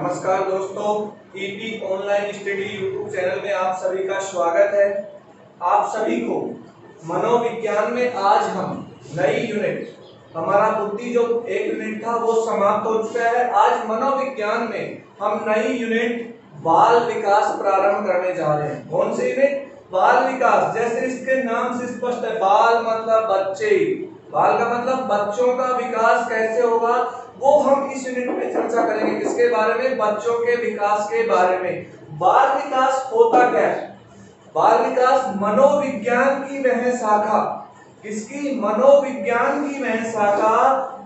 नमस्कार दोस्तों, EP online study YouTube channel में आप सभी का स्वागत है। आप सभी को मनोविज्ञान में आज हम नई यूनिट, हमारा बुद्धि जो एक यूनिट था वो समाप्त हो चुका है। आज मनोविज्ञान में हम नई यूनिट बाल विकास प्रारंभ करने जा रहे हैं। कौन सी यूनिट? बाल विकास। जैसे इसके नाम से स्पष्ट है, बाल मतलब बच्चे, बाल का मतलब बच्चों का विकास कैसे होगा वो हम इस यूनिट में चर्चा करेंगे। किसके बारे में? बच्चों के विकास के बारे में। बाल विकास होता क्या है? बाल विकास मनोविज्ञान की वह शाखा, किसकी? मनोविज्ञान की वह शाखा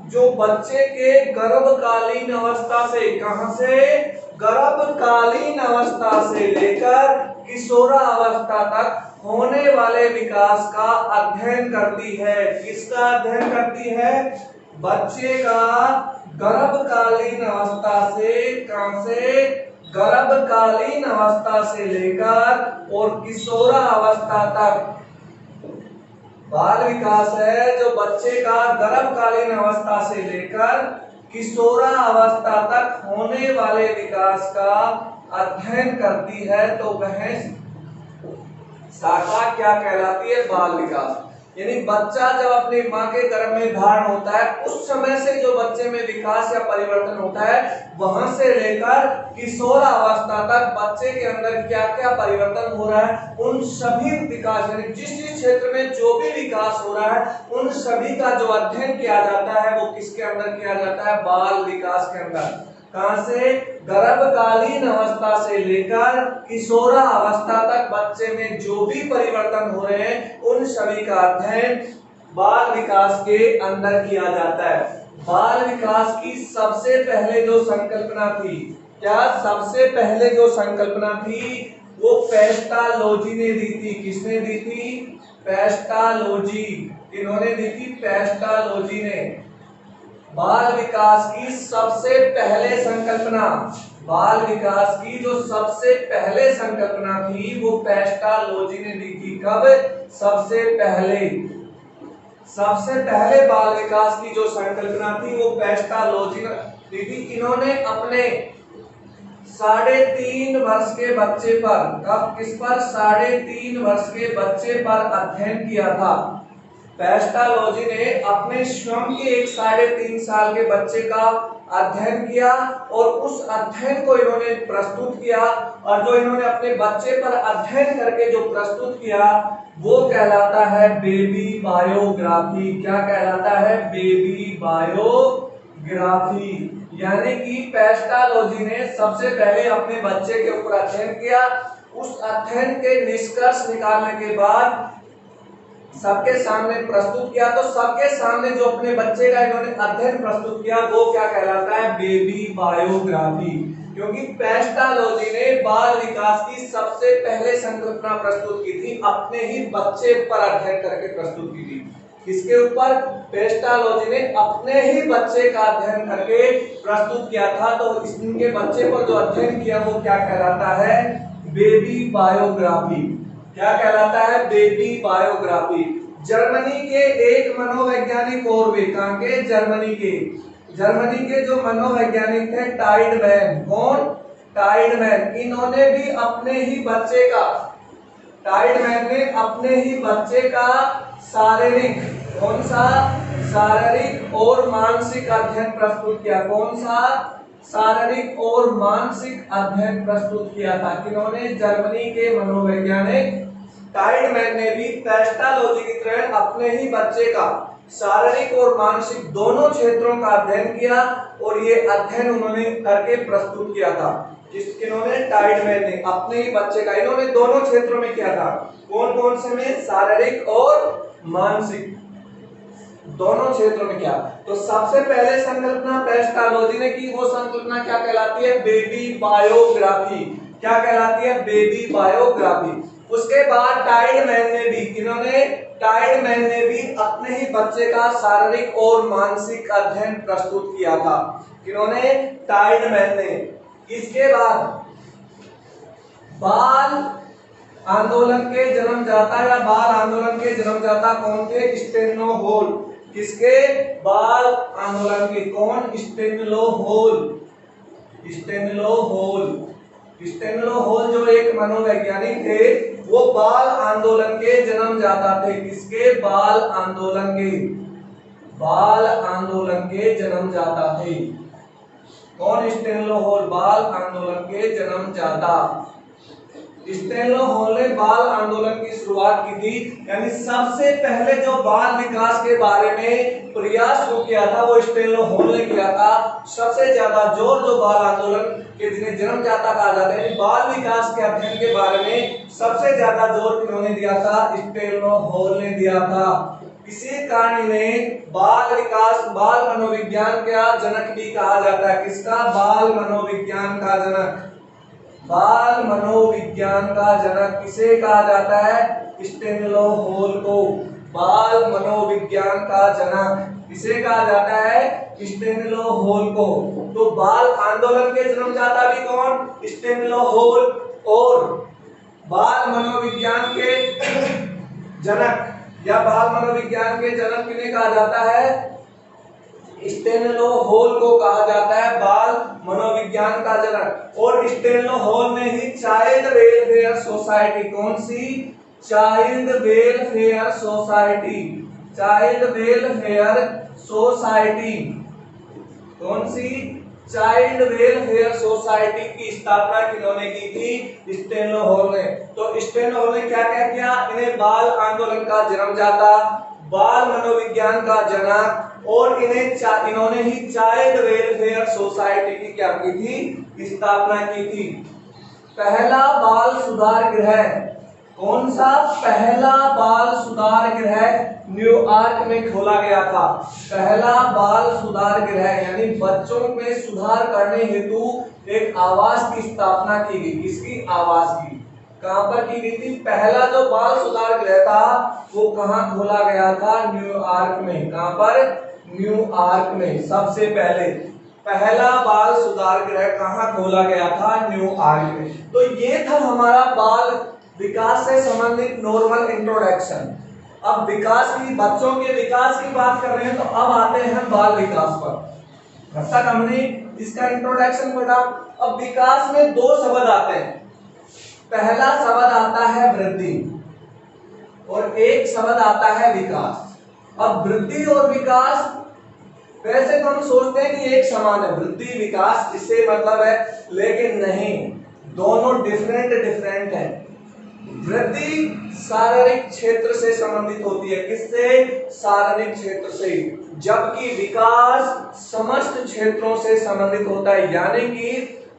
जो बच्चे के गर्भकालीन अवस्था से, कहां से? गर्भकालीन अवस्था से लेकर किशोरावस्था तक होने वाले विकास का अध्ययन करती है। किसका अध्ययन करती है? बच्चे का गर्भकालीन अवस्था से, कहां से? गर्भकालीन अवस्था से लेकर और किशोरावस्था तक बाल विकास है जो बच्चे का गर्भकालीन अवस्था से लेकर किशोरावस्था तक होने वाले विकास का अध्ययन करती है। तो वह शाखा क्या कहलाती है? बाल विकास। यानी बच्चा जब अपनी मां के गर्भ में धारण होता है उस समय से जो बच्चे में विकास या परिवर्तन होता है, वहां से लेकर किशोरावस्था तक बच्चे के अंदर क्या क्या परिवर्तन हो रहा है, उन सभी विकास, यानी जिस जिस क्षेत्र में जो भी विकास हो रहा है उन सभी का जो अध्ययन किया जाता है वो किसके अंदर किया जाता है? बाल विकास के अंदर। कहां से? गर्भकालीन अवस्था से लेकर किशोरावस्था तक बच्चे में जो भी परिवर्तन हो रहे हैं उन सभी का अध्ययन बाल विकास के अंदर किया जाता है। बाल विकास की सबसे पहले जो संकल्पना थी, क्या? सबसे पहले जो संकल्पना थी वो पेस्टालोजी ने दी थी। किसने दी थी? पेस्टालोजी। इन्होंने दी थी पेस्टालोजी ने। बाल विकास की सबसे पहले संकल्पना, बाल विकास की जो सबसे पहले संकल्पना थी वो पेस्टालोजी ने दी थी। कब? सबसे पहले बाल विकास की जो संकल्पना थी वो पेस्टालोजी ने दी थी। इन्होंने अपने 3.5 वर्ष के बच्चे पर, कब? किस पर? 3.5 वर्ष के बच्चे पर अध्ययन किया था। पेस्टालोजी ने अपने स्वयं के एक 3.5 साल के बच्चे का अध्ययन किया और उस अध्ययन को इन्होंने प्रस्तुत किया, और जो इन्होंने अपने बच्चे पर अध्ययन करके जो प्रस्तुत किया वो कहलाता है बेबी बायोग्राफी। क्या कहलाता है? Baby biography. यानी कि पेस्टालोजी ने सबसे पहले अपने बच्चे के ऊपर अध्ययन किया, उस अध्ययन के निष्कर्ष निकालने के बाद सबके सामने प्रस्तुत किया। तो सबके सामने जो अपने बच्चे का इन्होंने अध्ययन प्रस्तुत किया वो क्या कहलाता है? Baby biography. क्योंकि पेस्टालोजी ने बाल विकास की सबसे पहले संकल्पना प्रस्तुत की थी, अपने ही बच्चे पर अध्ययन करके प्रस्तुत की थी। किसके ऊपर? पेस्टालोजी ने अपने ही बच्चे का अध्ययन करके प्रस्तुत किया था। तो इनके बच्चे पर जो अध्ययन किया वो क्या कहलाता है? Baby biography. क्या कहलाता है? Baby biography. जर्मनी के एक मनोवैज्ञानिक और वे, कहां के? जर्मनी के जो मनोवैज्ञानिक थे टाइडमैन। कौन? टाइडमैन। इन्होंने भी अपने ही बच्चे का, टाइडमैन ने अपने ही बच्चे का शारीरिक, कौन सा? शारीरिक और मानसिक अध्ययन प्रस्तुत किया। कौन सा? शारीरिक और मानसिक अध्ययन प्रस्तुत किया था। किन्होंने? जर्मनी के मनोवैज्ञानिक टाइडमैन ने भी पेस्टालोजी की तरह अपने ही बच्चे का शारीरिक और मानसिक दोनों क्षेत्रों का अध्ययन किया, और ये अध्ययन उन्होंने करके प्रस्तुत किया था। किन्होंने? टाइडमैन ने अपने ही बच्चे का, इन्होंने दोनों क्षेत्रों में किया था। कौन कौन से में? शारीरिक और मानसिक, दोनों क्षेत्रों में किया। तो सबसे पहले संकल्पना पेस्टालोजी ने की, वो संकल्पना क्या कहलाती है? Baby biography. क्या कहलाती है? Baby biography. उसके बाद टाइडमैन ने भी, किन्होंने? टाइडमैन ने भी अपने ही बच्चे का शारीरिक और मानसिक अध्ययन प्रस्तुत किया था। किन्होंने? टाइडमैन ने। इसके बाद बाल आंदोलन के जन्मदाता या बाल आंदोलन के जन्मदाता कौन थे? Stanley Hall. किसके? बाल आंदोलन के। कौन? Stanley Hall. Stanley Hall. Stanley Hall जो एक मनोवैज्ञानिक थे, वो बाल आंदोलन के जन्मदाता थे। किसके? बाल आंदोलन के। बाल आंदोलन के जन्मदाता थे। कौन? स्टेनिलो होल, बाल आंदोलन के जन्मदाता। स्टेनिलो होल ने बाल आंदोलन की शुरुआत की थी, यानी सबसे पहले जो बाल विकास के बारे में प्रयास को किया था वो स्टेनिलो होल ने किया था। सबसे ज्यादा जोर जो बाल आंदोलन के जिन्हें जन्मदाता कहा जाता है, बाल विकास के अध्ययन के बारे में सबसे ज्यादा जोर किन्होंने दिया था? स्टेनिलो होल ने दिया था। इसी कारण इन्हें बाल विकास, बाल मनोविज्ञान का जनक भी कहा जाता है। किसका? बाल मनोविज्ञान का जनक। बाल मनोविज्ञान का जनक किसे कहा जाता है? स्टेनिलो होल को। बाल मनोविज्ञान का जनक किसे कहा जाता है? स्टेनिलो होल को। तो बाल आंदोलन के जन्मदाता भी कौन? स्टेनिलो होल। और बाल मनोविज्ञान के जनक या बाल मनोविज्ञान के जनक किन्हें कहा जाता है? स्टेनिलो होल को कहा जाता है बाल मनोविज्ञान का जनक। और स्टेनिलो होल ने ही चाइल्ड वेलफेयर सोसाइटी, कौन सी? Child welfare society. Child welfare society, कौन सी? चाइल्ड वेलफेयर सोसाइटी की स्थापना किन्होंने की थी? स्टेनिलो होल ने। तो स्टेनिलो होल ने क्या क्या किया? इन्हें बाल आंदोलन का जन्मदाता, बाल मनोविज्ञान का जनक, और इन्होंने ही चाइल्ड वेलफेयर सोसाइटी की क्या की थी? स्थापना की थी। पहला बाल सुधार गृह, कौन सा? पहला बाल सुधार गृह न्यूयॉर्क में खोला गया था। पहला बाल सुधार गृह यानी बच्चों में सुधार करने हेतु एक आवास की स्थापना की गई। किसकी? आवास की। कहां पर की गई थी? पहला जो बाल सुधार गृह था वो कहां खोला गया था? न्यूयॉर्क में। कहां पर? न्यूयॉर्क में। सबसे पहले पहला बाल सुधार गृह कहां खोला गया था? न्यूयॉर्क में। तो ये था हमारा बाल विकास से संबंधित नॉर्मल इंट्रोडक्शन। अब विकास की, बच्चों के विकास की बात कर रहे हैं, तो अब आते हैं बाल विकास पर। अब तक हमने इसका इंट्रोडक्शन पढ़ा। अब विकास में दो शब्द आते हैं। पहला शब्द आता है वृद्धि और एक शब्द आता है विकास। अब वृद्धि और विकास वैसे तो हम सोचते हैं कि एक समान है, वृद्धि विकास इससे मतलब है, लेकिन नहीं, दोनों डिफरेंट है। वृद्धि शारीरिक क्षेत्र से संबंधित होती है। किससे? शारीरिक क्षेत्र से। जबकि विकास समस्त क्षेत्रों से संबंधित होता है। यानी कि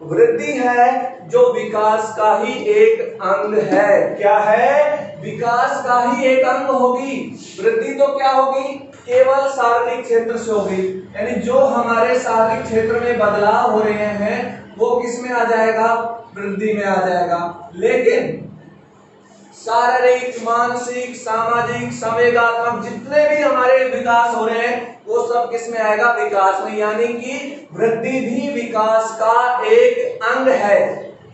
वृद्धि है जो विकास का ही एक अंग है। क्या है? विकास का ही एक अंग होगी। वृद्धि तो क्या होगी? केवल शारीरिक क्षेत्र से होगी। यानी जो हमारे शारीरिक क्षेत्र में बदलाव हो रहे हैं वो किस में आ जाएगा? वृद्धि में आ जाएगा। लेकिन शारीरिक, मानसिक, सामाजिक, संवेगात्मक जितने भी हमारे विकास हो रहे हैं वो सब किस में आएगा? विकास में। यानी कि वृद्धि भी विकास का एक अंग है।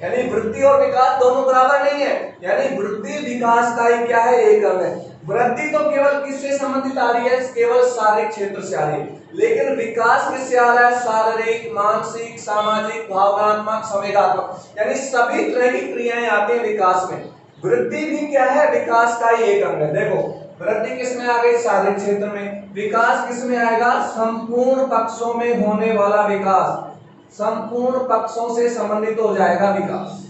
यानी वृद्धि और विकास दोनों बराबर नहीं है। यानी वृद्धि विकास का ही क्या है? एक अंग है। वृद्धि तो केवल किससे संबंधित आ रही है? केवल शारीरिक क्षेत्र से आ रही है। लेकिन विकास किससे आ रहा है? शारीरिक, मानसिक, सामाजिक, भावनात्मक, संवेगात्मक, यानी सभी तरह की क्रियाएं आती हैं विकास में। वृद्धि भी क्या है? विकास का ही एक अंग है। देखो, वृद्धि किसमें आ गई? शारीरिक क्षेत्र में। विकास किसमें आएगा? संपूर्ण पक्षों में होने वाला विकास। संपूर्ण पक्षों से संबंधित हो जाएगा विकास,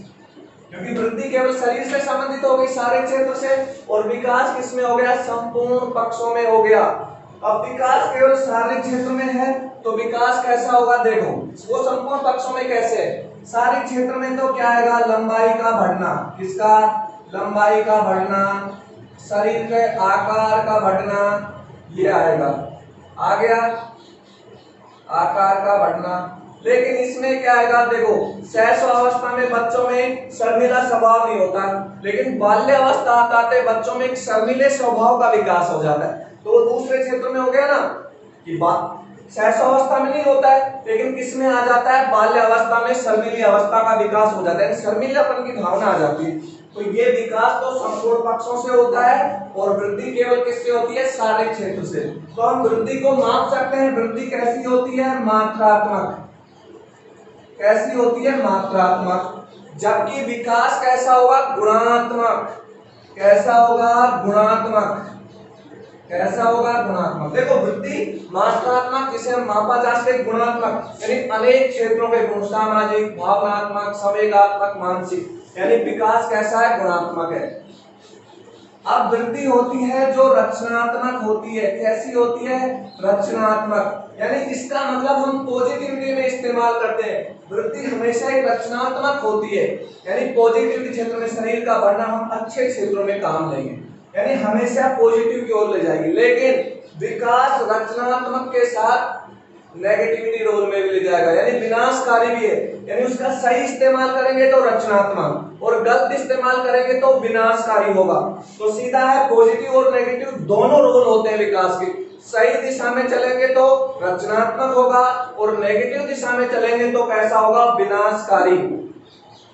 क्योंकि वृद्धि केवल शरीर से संबंधित हो गई, शारीरिक क्षेत्र से, और विकास किसमें हो गया? संपूर्ण पक्षों में हो गया। अब विकास केवल शारीरिक क्षेत्र में है तो विकास कैसा होगा? देखो, वो संपूर्ण पक्षों में कैसे है? शारीरिक क्षेत्र में तो क्या आएगा? लंबाई का बढ़ना। किसका? लंबाई का बढ़ना, शरीर के आकार का बढ़ना, ये आएगा। आ गया आकार का बढ़ना। लेकिन इसमें क्या आएगा? देखो, शैशवावस्था में बच्चों में शर्मीला स्वभाव नहीं होता, लेकिन बाल्यावस्था आते बच्चों में एक शर्मीले स्वभाव का विकास हो जाता है। तो वो दूसरे क्षेत्र में हो गया ना कि बात शैशवावस्था में नहीं होता है, लेकिन किसमें आ जाता है? बाल्यावस्था में शर्मीली अवस्था का विकास हो जाता है, शर्मीलापन की भावना आ जाती है। तो ये विकास तो संपूर्ण पक्षों से होता है और वृद्धि केवल किससे होती है? शारीरिक क्षेत्र से। तो हम वृद्धि को माप सकते हैं। वृद्धि कैसी होती है? मात्रात्मक। कैसी होती है, मात्रात्मक। जबकि विकास कैसा होगा, गुणात्मक। कैसा होगा, गुणात्मक। कैसा होगा, गुणात्मक। देखो वृद्धि मात्रात्मक जिसे हम मापा जा सके, गुणात्मक यानी अनेक क्षेत्रों के गुण, सामाजिक, भावनात्मक, संवेगात्मक, मानसिक, यानी विकास कैसा है, गुणात्मक है। अब वृद्धि होती है जो रचनात्मक होती है। कैसी होती है, रचनात्मक, यानी इसका मतलब हम पॉजिटिविटी में इस्तेमाल करते हैं। वृद्धि हमेशा एक रचनात्मक होती है, यानी पॉजिटिविटी क्षेत्र में शरीर का बढ़ना हम अच्छे क्षेत्रों में काम लेंगे, यानी हमेशा पॉजिटिव की ओर ले जाएगी। लेकिन विकास रचनात्मक के साथ नेगेटिविटी रोल में भी ले जाएगा, यानी विनाशकारी भी है। यानी उसका सही इस्तेमाल करेंगे तो रचनात्मक और गलत इस्तेमाल करेंगे तो विनाशकारी होगा। तो सीधा है, पॉजिटिव और नेगेटिव दोनों रोल होते हैं विकास के। सही दिशा में चलेंगे तो रचनात्मक होगा और नेगेटिव दिशा में चलेंगे तो कैसा होगा, विनाशकारी।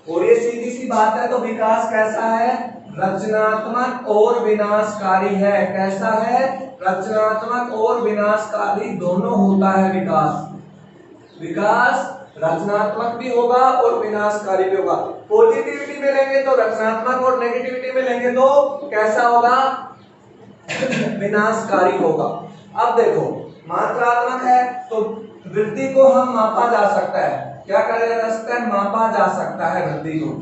और ये सीधी सी बात है। तो विकास कैसा है, रचनात्मक और विनाशकारी है। कैसा है, रचनात्मक और विनाशकारी दोनों होता है विकास। विकास रचनात्मक भी होगा और विनाशकारी भी होगा। पॉजिटिविटी में लेंगे तो रचनात्मक और नेगेटिविटी में लेंगे तो कैसा होगा, विनाशकारी होगा। अब देखो मात्रात्मक है तो वृद्धि को हम मापा जा सकता है। क्या करा जा सकता है, मापा जा सकता है वृद्धि को,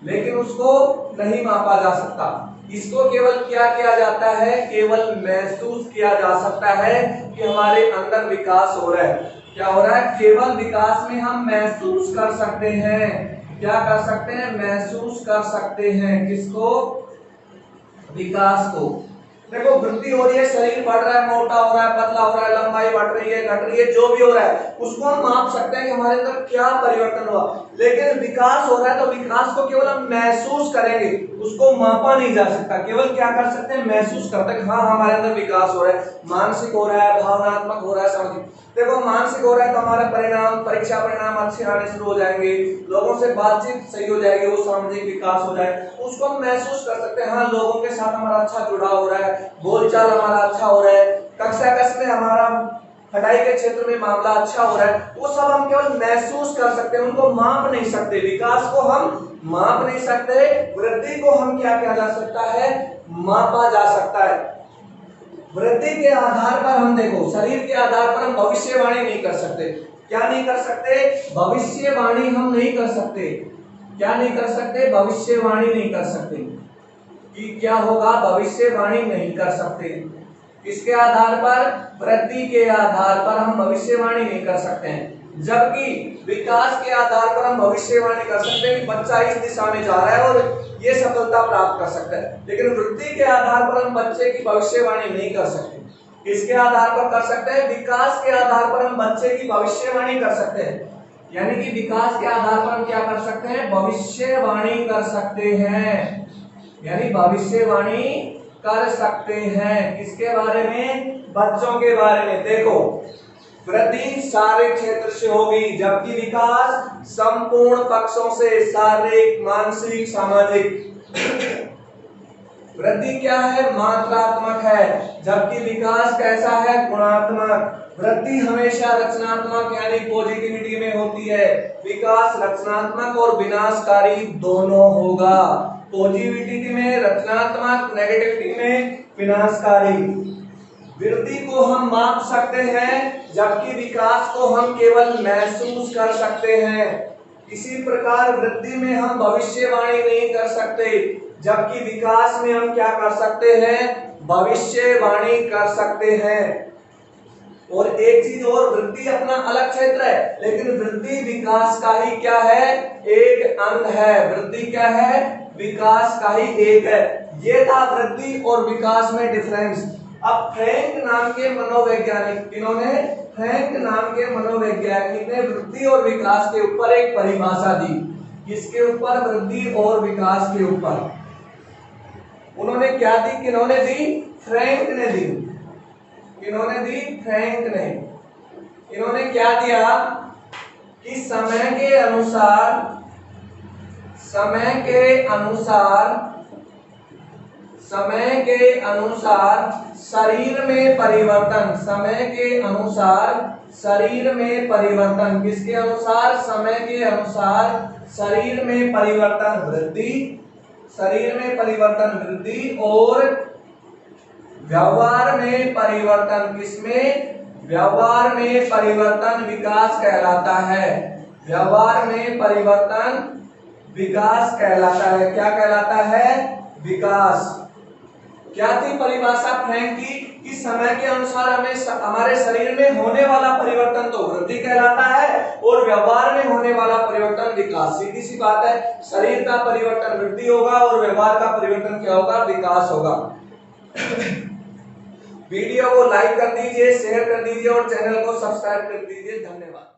लेकिन उसको नहीं मापा जा सकता। इसको केवल क्या किया जाता है, केवल महसूस किया जा सकता है कि हमारे अंदर विकास हो रहा है। क्या हो रहा है, केवल विकास में हम महसूस कर सकते हैं। क्या कर सकते हैं, महसूस कर सकते हैं। किसको, विकास को। देखो वृद्धि हो रही है, शरीर बढ़ रहा है, मोटा हो रहा है, पतला हो रहा है, लंबाई बढ़ रही है, घट रही है, जो भी हो रहा है उसको हम माप सकते हैं कि हमारे अंदर क्या परिवर्तन हुआ। लेकिन विकास हो रहा है तो विकास को केवल हम महसूस करेंगे, उसको मापा नहीं जा सकता। केवल क्या कर सकते हैं, महसूस करते हैं, हाँ हमारे अंदर विकास हो रहा है, मानसिक हो रहा है, भावनात्मक हो रहा है, सामाजिक। देखो मानसिक हो रहा है तो हमारा परिणाम, परीक्षा परिणाम अच्छे आने शुरू हो जाएंगे, लोगों से बातचीत सही हो जाएगी, वो सामाजिक विकास हो जाए, उसको हम महसूस कर सकते हैं। हाँ लोगों के साथ हमारा अच्छा जुड़ाव हो रहा है, बोलचाल हमारा अच्छा हो रहा है, कक्षा में हमारा पढ़ाई के क्षेत्र में मामला अच्छा हो रहा है, वो सब हम केवल महसूस कर सकते हैं, उनको माप नहीं सकते। विकास को हम माप नहीं सकते, वृद्धि को हम क्या किया जा सकता है, मापा जा सकता है। वृद्धि के आधार पर हम देखो, शरीर के आधार पर हम भविष्यवाणी नहीं कर सकते। क्या नहीं कर सकते, भविष्यवाणी हम नहीं कर सकते। क्या नहीं कर सकते, भविष्यवाणी नहीं कर सकते कि क्या होगा, भविष्यवाणी नहीं कर सकते। किसके आधार पर, वृद्धि के आधार पर हम भविष्यवाणी नहीं कर सकते हैं। जबकि विकास के आधार पर हम भविष्यवाणी कर सकते हैं कि बच्चा इस दिशा में जा रहा है और ये सफलता प्राप्त कर सकता है। लेकिन वृद्धि के आधार पर हम बच्चे की भविष्यवाणी नहीं कर सकते। किसके आधार पर कर सकते हैं, विकास के आधार पर हम बच्चे की भविष्यवाणी कर सकते हैं। यानी कि विकास के आधार पर हम क्या कर सकते हैं, भविष्यवाणी कर सकते हैं। यानी भविष्यवाणी कर सकते हैं किसके बारे में, बच्चों के बारे में। देखो वृद्धि शारीरिक क्षेत्र से होगी, जबकि विकास संपूर्ण पक्षों से, शारीरिक, मानसिक, सामाजिक। वृद्धि क्या है, मात्रात्मक है, जबकि विकास कैसा है, गुणात्मक। वृद्धि हमेशा रचनात्मक यानी पॉजिटिविटी में होती है, विकास रचनात्मक और विनाशकारी दोनों होगा। पॉजिटिविटी में रचनात्मक, नेगेटिविटी में विनाशकारी। वृद्धि को हम माप सकते हैं, जबकि विकास को हम केवल महसूस कर सकते हैं। इसी प्रकार वृद्धि में हम भविष्यवाणी नहीं कर सकते, जबकि विकास में हम क्या कर सकते हैं, भविष्यवाणी कर सकते हैं। और एक चीज और, वृद्धि अपना अलग क्षेत्र है, लेकिन वृद्धि विकास का ही क्या है, एक अंग है। वृद्धि क्या है, विकास का ही एक है। ये था वृद्धि और विकास में डिफरेंस। अब फ्रैंक नाम के मनोवैज्ञानिक, इन्होंने फ्रैंक नाम के मनोवैज्ञानिक ने वृद्धि और विकास के ऊपर एक परिभाषा दी। किसके ऊपर, वृद्धि और विकास के ऊपर। उन्होंने क्या दी, किन्होंने दी, फ्रैंक ने दी। किन्होंने दी, फ्रैंक ने। इन्होंने क्या दिया कि समय के अनुसार समय के अनुसार शरीर में परिवर्तन, समय के अनुसार शरीर में परिवर्तन, किसके अनुसार? समय के अनुसार शरीर में परिवर्तन वृद्धि, शरीर में परिवर्तन वृद्धि और व्यवहार में परिवर्तन, किसमें? व्यवहार में परिवर्तन विकास कहलाता है। व्यवहार में परिवर्तन विकास कहलाता है। क्या कहलाता है? विकास। क्या थी परिभाषा फ्रैंक की? कि समय के अनुसार हमारे शरीर में होने वाला परिवर्तन तो वृद्धि कहलाता है और व्यवहार में होने वाला परिवर्तन विकास। सीधी सी बात है, शरीर का परिवर्तन वृद्धि होगा और व्यवहार का परिवर्तन क्या होगा? विकास होगा। वीडियो को लाइक कर दीजिए, शेयर कर दीजिए और चैनल को सब्सक्राइब कर दीजिए। धन्यवाद।